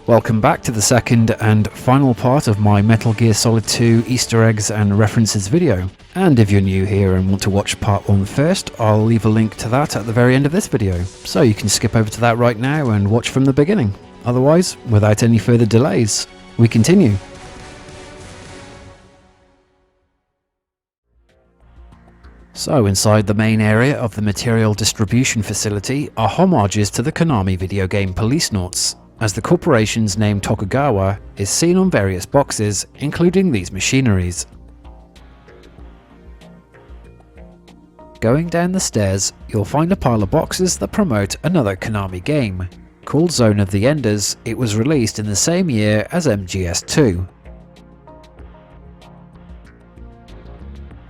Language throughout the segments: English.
Welcome back to the second and final part of my Metal Gear Solid 2 Easter eggs and references video. And if you're new here and want to watch part 1 first, I'll leave a link to that at the very end of this video, so you can skip over to that right now and watch from the beginning. Otherwise, without any further delays, we continue. So inside the main area of the material distribution facility are homages to the Konami video game Policenauts, as the corporation's name Tokugawa is seen on various boxes, including these machineries. Going down the stairs, you'll find a pile of boxes that promote another Konami game. Called Zone of the Enders, it was released in the same year as MGS2.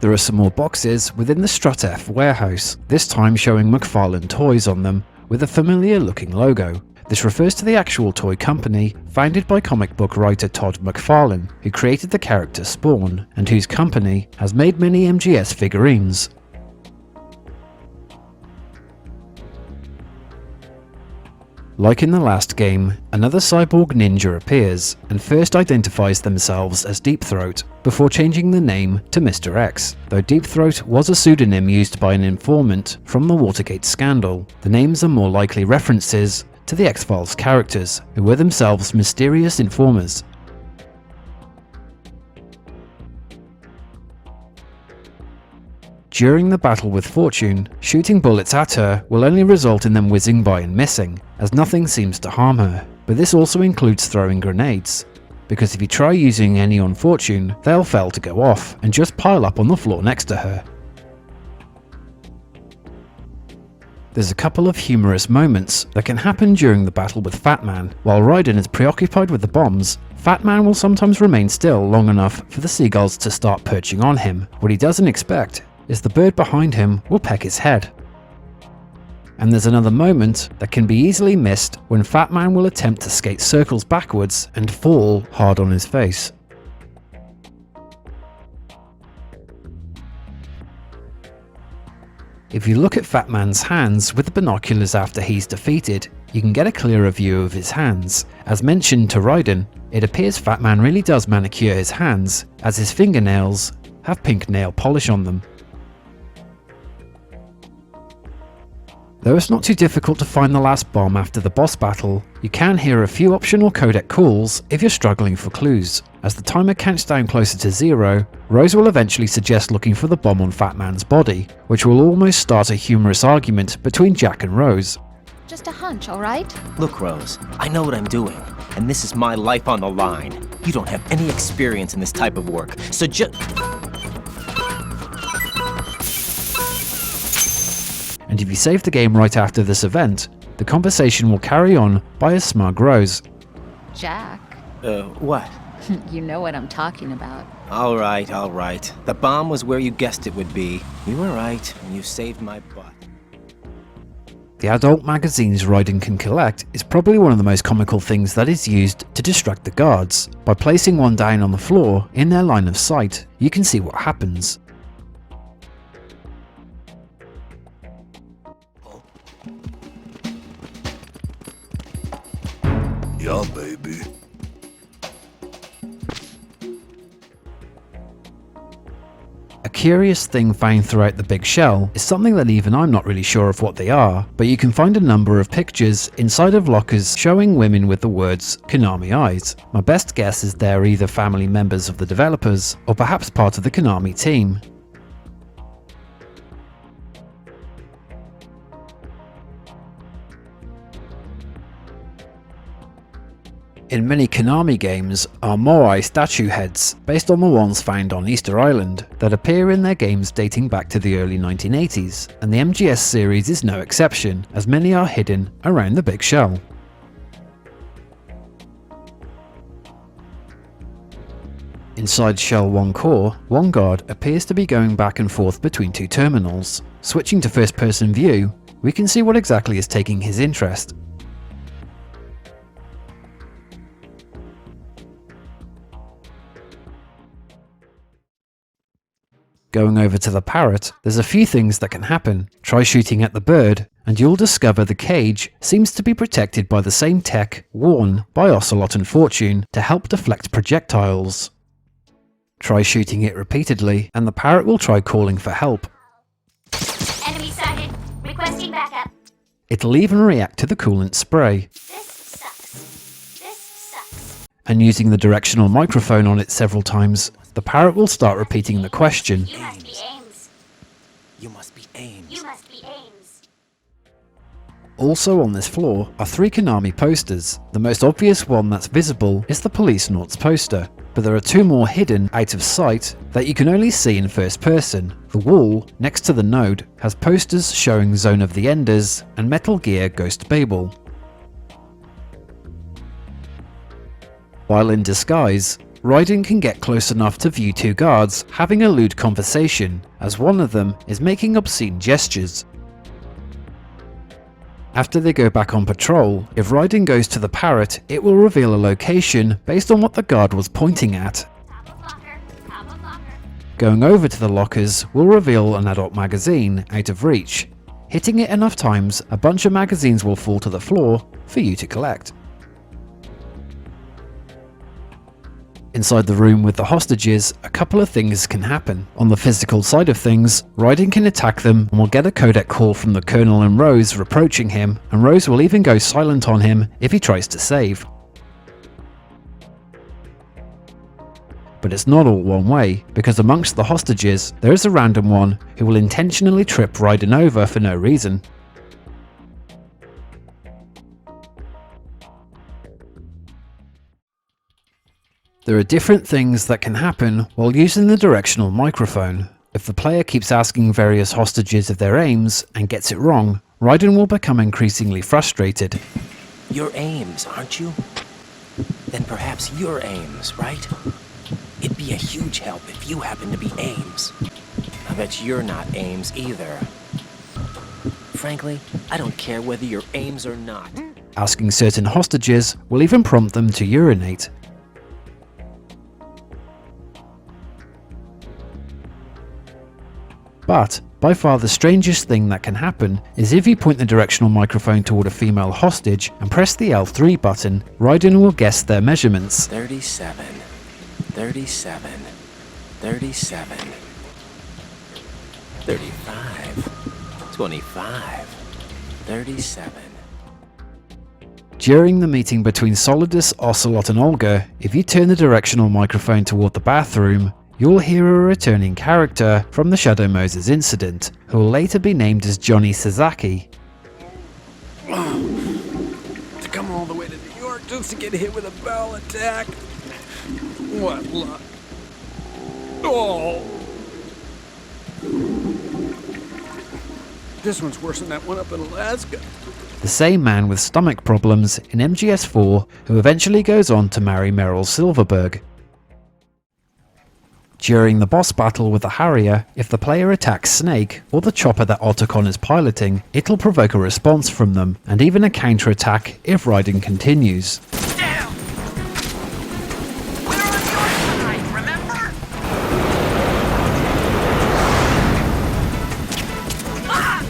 There are some more boxes within the Strut F warehouse, this time showing McFarlane Toys on them, with a familiar looking logo. This refers to the actual toy company founded by comic book writer Todd McFarlane, who created the character Spawn, and whose company has made many MGS figurines. Like in the last game, another cyborg ninja appears and first identifies themselves as Deep Throat, before changing the name to Mr. X. Though Deep Throat was a pseudonym used by an informant from the Watergate scandal, the names are more likely references to the X-Files characters, who were themselves mysterious informers. During the battle with Fortune, shooting bullets at her will only result in them whizzing by and missing, as nothing seems to harm her. But this also includes throwing grenades, because if you try using any on Fortune, they'll fail to go off and just pile up on the floor next to her. There's a couple of humorous moments that can happen during the battle with Fat Man. While Raiden is preoccupied with the bombs, Fat Man will sometimes remain still long enough for the seagulls to start perching on him. What he doesn't expect is the bird behind him will peck his head. And there's another moment that can be easily missed when Fat Man will attempt to skate circles backwards and fall hard on his face. If you look at Fat Man's hands with the binoculars after he's defeated, you can get a clearer view of his hands. As mentioned to Raiden, it appears Fat Man really does manicure his hands, as his fingernails have pink nail polish on them. Though it's not too difficult to find the last bomb after the boss battle, you can hear a few optional codec calls if you're struggling for clues. As the timer counts down closer to 0, Rose will eventually suggest looking for the bomb on Fat Man's body, which will almost start a humorous argument between Jack and Rose. Just a hunch, alright? Look, Rose, I know what I'm doing, and this is my life on the line. You don't have any experience in this type of work, so And if you save the game right after this event, the conversation will carry on by a smug Rose. Jack. What? You know what I'm talking about. Alright. The bomb was where you guessed it would be. You were right, and you saved my butt. The adult magazines Raiden can collect is probably one of the most comical things that is used to distract the guards. By placing one down on the floor in their line of sight, you can see what happens. Yeah, baby. A curious thing found throughout the big shell is something that even I'm not really sure of what they are, but you can find a number of pictures inside of lockers showing women with the words Konami eyes. My best guess is they're either family members of the developers or perhaps part of the Konami team. In many Konami games are Moai statue heads, based on the ones found on Easter Island, that appear in their games dating back to the early 1980s, and the MGS series is no exception, as many are hidden around the big shell. Inside Shell 1 core, one guard appears to be going back and forth between two terminals. Switching to first person view, we can see what exactly is taking his interest. Going over to the parrot, there's a few things that can happen. Try shooting at the bird, and you'll discover the cage seems to be protected by the same tech worn by Ocelot and Fortune to help deflect projectiles. Try shooting it repeatedly, and the parrot will try calling for help. Enemy sighted. Requesting backup. It'll even react to the coolant spray. This sucks. This sucks. And using the directional microphone on it several times, the parrot will start repeating the question. You must be Ames. You must be Ames. You must be Ames. Also on this floor are 3 Konami posters. The most obvious one that's visible is the Police Noughts poster, but there are 2 more hidden out of sight that you can only see in first person. The wall next to the node has posters showing Zone of the Enders and Metal Gear Ghost Babel. While in disguise, Raiden can get close enough to view 2 guards having a lewd conversation, as one of them is making obscene gestures. After they go back on patrol, if Raiden goes to the parrot, it will reveal a location based on what the guard was pointing at. Top of locker. Top of locker. Going over to the lockers will reveal an adult magazine out of reach. Hitting it enough times, a bunch of magazines will fall to the floor for you to collect. Inside the room with the hostages, a couple of things can happen. On the physical side of things, Raiden can attack them and will get a codec call from the Colonel and Rose reproaching him, and Rose will even go silent on him if he tries to save. But it's not all one way, because amongst the hostages, there is a random one who will intentionally trip Raiden over for no reason. There are different things that can happen while using the directional microphone. If the player keeps asking various hostages of their aims and gets it wrong, Raiden will become increasingly frustrated. You're Ames, aren't you? Then perhaps you're Ames, right? It'd be a huge help if you happen to be Ames. I bet you're not Ames either. Frankly, I don't care whether you're Ames or not. Asking certain hostages will even prompt them to urinate. But, by far the strangest thing that can happen is if you point the directional microphone toward a female hostage and press the L3 button, Raiden will guess their measurements. 37, 37, 37, 35, 25, 37. During the meeting between Solidus, Ocelot and Olga, if you turn the directional microphone toward the bathroom, you'll hear a returning character from the Shadow Moses incident, who will later be named as Johnny Sasaki. To come all the way to New York just to get hit with a barrel attack? What luck. Oh! This one's worse than that one up in Alaska. The same man with stomach problems in MGS4 who eventually goes on to marry Meryl Silverberg. During the boss battle with the Harrier, if the player attacks Snake or the chopper that Otacon is piloting, it'll provoke a response from them, and even a counter-attack if Raiden continues. Down! We're on your side, remember? Ah!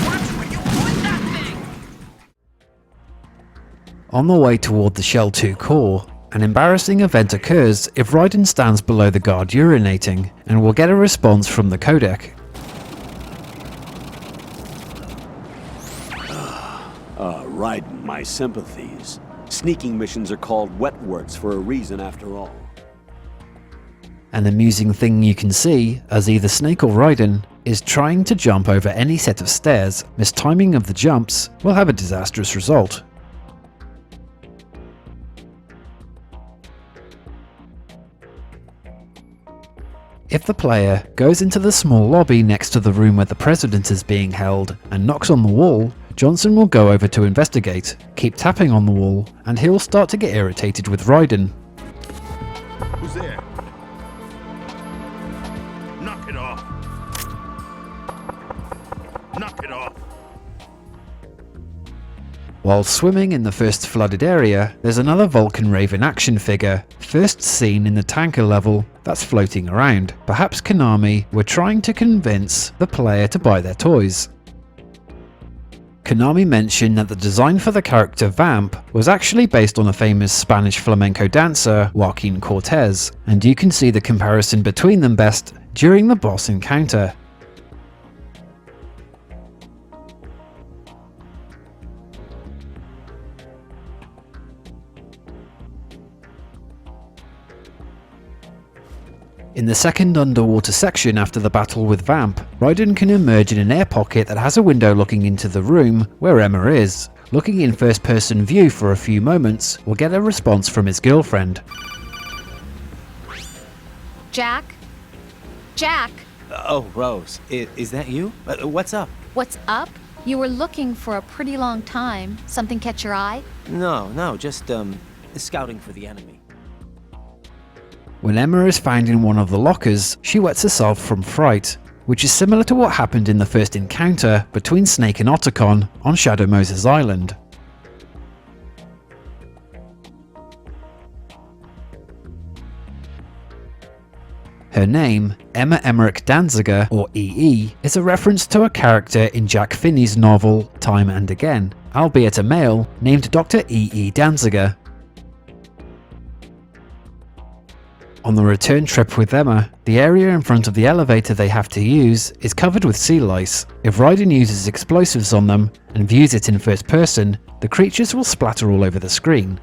Watch where you point that thing! On the way toward the Shell 2 core, an embarrassing event occurs if Raiden stands below the guard urinating, and will get a response from the codec. Raiden, my sympathies. Sneaking missions are called wet works for a reason after all. An amusing thing you can see, as either Snake or Raiden is trying to jump over any set of stairs. Mistiming of the jumps will have a disastrous result. If the player goes into the small lobby next to the room where the president is being held and knocks on the wall, Johnson will go over to investigate, keep tapping on the wall, and he'll start to get irritated with Raiden. Who's there? Knock it off. Knock it off. While swimming in the first flooded area, there's another Vulcan Raven action figure, first seen in the tanker level, that's floating around. Perhaps Konami were trying to convince the player to buy their toys. Konami mentioned that the design for the character Vamp was actually based on a famous Spanish flamenco dancer, Joaquin Cortez, and you can see the comparison between them best during the boss encounter. In the second underwater section after the battle with Vamp, Raiden can emerge in an air pocket that has a window looking into the room where Emma is. Looking in first person view for a few moments will get a response from his girlfriend. Jack? Jack? Oh, Rose, is that you? What's up? What's up? You were looking for a pretty long time. Something catch your eye? No, just, scouting for the enemy. When Emma is found in one of the lockers, she wets herself from fright, which is similar to what happened in the first encounter between Snake and Otacon on Shadow Moses Island. Her name, Emma Emmerich Danziger, or EE, is a reference to a character in Jack Finney's novel Time and Again, albeit a male, named Dr. EE Danziger. On the return trip with Emma, the area in front of the elevator they have to use is covered with sea lice. If Raiden uses explosives on them and views it in first person, the creatures will splatter all over the screen.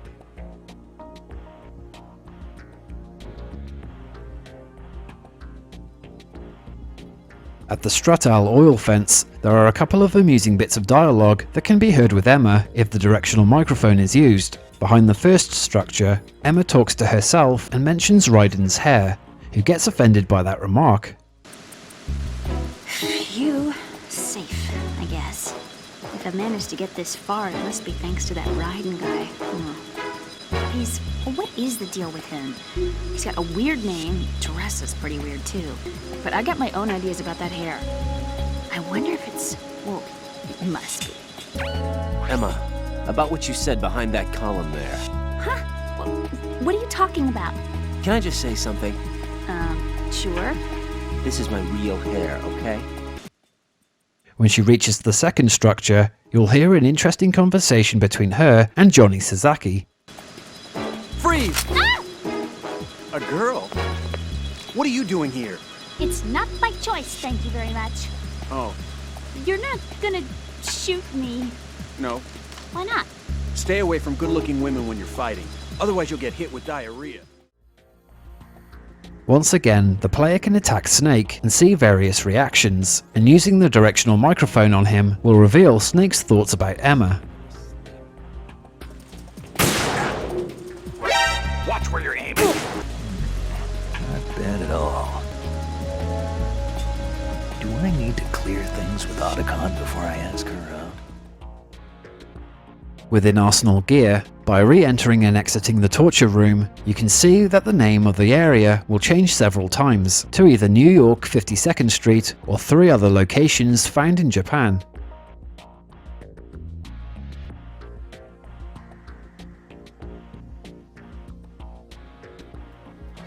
At the Strutal oil fence, there are a couple of amusing bits of dialogue that can be heard with Emma if the directional microphone is used. Behind the first structure, Emma talks to herself and mentions Raiden's hair, who gets offended by that remark. Phew, safe, I guess. If I've managed to get this far, it must be thanks to that Raiden guy. What is the deal with him? He's got a weird name, dresses pretty weird too. But I got my own ideas about that hair. I wonder if it's, well, it must be. Emma, about what you said behind that column there. Huh? What are you talking about? Can I just say something? Sure. This is my real hair, okay? When she reaches the second structure, you'll hear an interesting conversation between her and Johnny Sasaki. Freeze! Ah! A girl? What are you doing here? It's not by choice, thank you very much. Oh, You're not gonna shoot me. no. Why not? Stay away from good-looking women when you're fighting. Otherwise you'll get hit with diarrhea. Once again, the player can attack Snake and see various reactions, and using the directional microphone on him will reveal Snake's thoughts about Emma. Watch where you're aiming. Not bad at all. Do I need to clear things with Otacon before I ask her out? Within Arsenal Gear, by re-entering and exiting the torture room, you can see that the name of the area will change several times to either New York 52nd Street or 3 other locations found in Japan.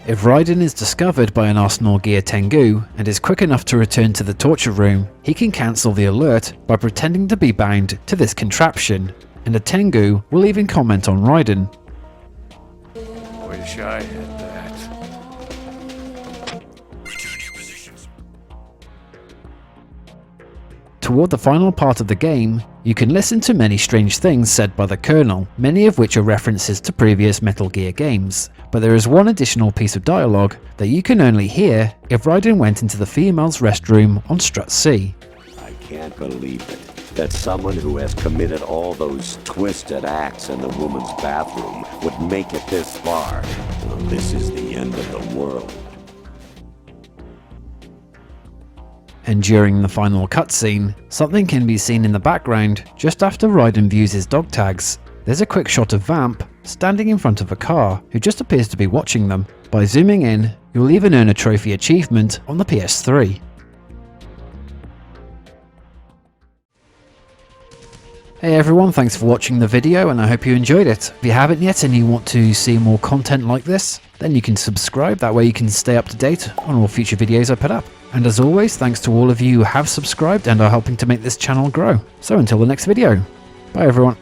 If Raiden is discovered by an Arsenal Gear Tengu and is quick enough to return to the torture room, he can cancel the alert by pretending to be bound to this contraption, and a Tengu will even comment on Raiden. Wish I had that. Toward the final part of the game, you can listen to many strange things said by the Colonel, many of which are references to previous Metal Gear games, but there is one additional piece of dialogue that you can only hear if Raiden went into the female's restroom on Strut C. I can't believe it. That someone who has committed all those twisted acts in the woman's bathroom would make it this far. Well, this is the end of the world. And during the final cutscene, something can be seen in the background just after Raiden views his dog tags. There's a quick shot of Vamp standing in front of a car who just appears to be watching them. By zooming in, you'll even earn a trophy achievement on the PS3. Hey everyone, thanks for watching the video and I hope you enjoyed it. If you haven't yet and you want to see more content like this, then you can subscribe, that way you can stay up to date on all future videos I put up. And as always, thanks to all of you who have subscribed and are helping to make this channel grow. So until the next video, bye everyone.